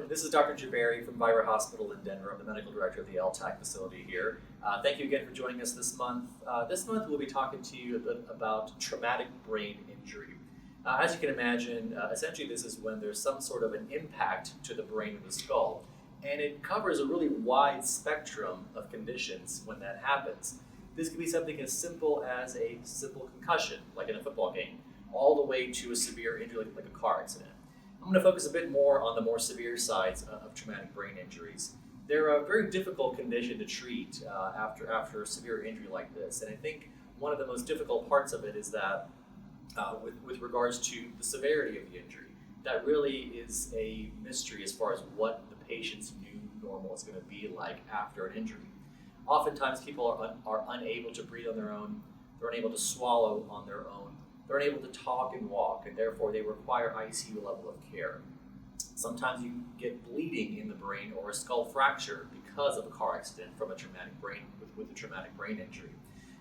morning. This is Dr. Javery from Vibra Hospital in Denver. I'm the medical director of the LTAC facility here. Thank you again for joining us this month. This month we'll be talking to you a bit about traumatic brain injury. As you can imagine, essentially this is when there's some sort of an impact to the brain or the skull, and it covers a really wide spectrum of conditions when that happens. This could be something as simple as a simple concussion, like in a football game, all the way to a severe injury like a car accident. I'm going to focus a bit more on the more severe sides of traumatic brain injuries. They're a very difficult condition to treat after a severe injury like this, and I think one of the most difficult parts of it is that with regards to the severity of the injury, that really is a mystery as far as what the patient's new normal is going to be like after an injury. Oftentimes people are unable to breathe on their own, they're unable to swallow on their own, they're unable to talk and walk, and therefore they require ICU level of care. Sometimes you get bleeding in the brain or a skull fracture because of a car accident from a traumatic brain with a traumatic brain injury.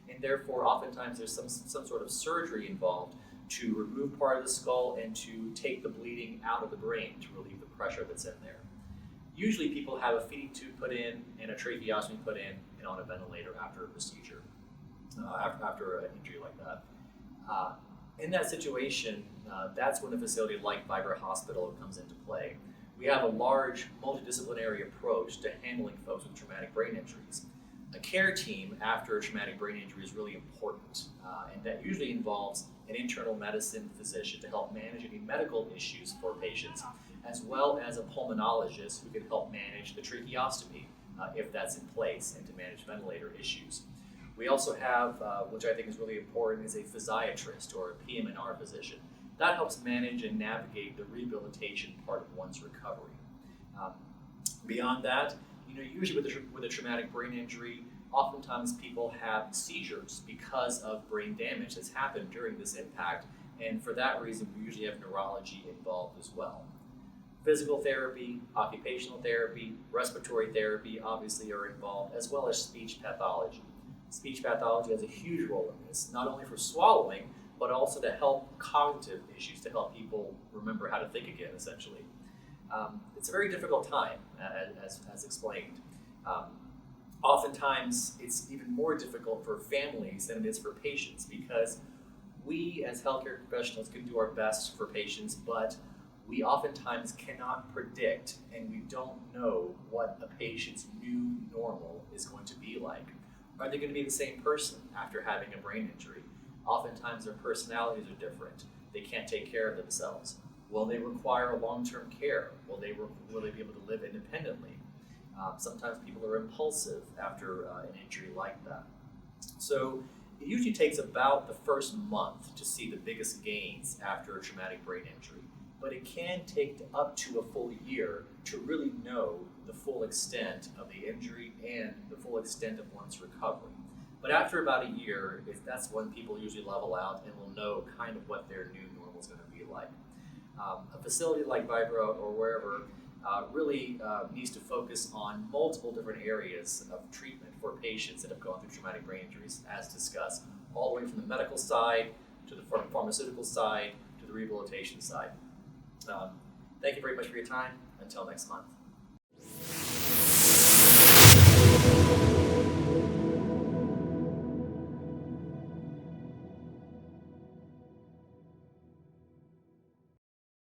And therefore, oftentimes there's some sort of surgery involved to remove part of the skull and to take the bleeding out of the brain to relieve the pressure that's in there. Usually people have a feeding tube put in and a tracheostomy put in and on a ventilator after a procedure, after an injury like that. In that situation, that's when a facility like Vibra Hospital comes into play. We have a large multidisciplinary approach to handling folks with traumatic brain injuries. A care team after a traumatic brain injury is really important, and that usually involves an internal medicine physician to help manage any medical issues for patients, as well as a pulmonologist who can help manage the tracheostomy if that's in place, and to manage ventilator issues. We also have, which I think is really important, is a physiatrist or a PM&R physician. That helps manage and navigate the rehabilitation part of one's recovery. Beyond that, usually with a traumatic brain injury, oftentimes people have seizures because of brain damage that's happened during this impact, and for that reason, we usually have neurology involved as well. Physical therapy, occupational therapy, respiratory therapy obviously are involved, as well as speech pathology. Speech pathology has a huge role in this, not only for swallowing, but also to help cognitive issues, to help people remember how to think again, essentially. It's a very difficult time, as explained. Oftentimes, it's even more difficult for families than it is for patients, because we as healthcare professionals can do our best for patients, but we oftentimes cannot predict, and we don't know what a patient's new normal is going to be like. Are they going to be the same person after having a brain injury? Oftentimes their personalities are different. They can't take care of themselves. Will they require long-term care? Will they be able to live independently? Sometimes people are impulsive after an injury like that. So it usually takes about the first month to see the biggest gains after a traumatic brain injury, but it can take up to a full year to really know the full extent of the injury and the full extent of one's recovery. But after about a year, that's when people usually level out and will know kind of what their new normal is going to be like. A facility like Vibra or wherever really needs to focus on multiple different areas of treatment for patients that have gone through traumatic brain injuries, as discussed, all the way from the medical side to the pharmaceutical side to the rehabilitation side. Thank you very much for your time. Until next month.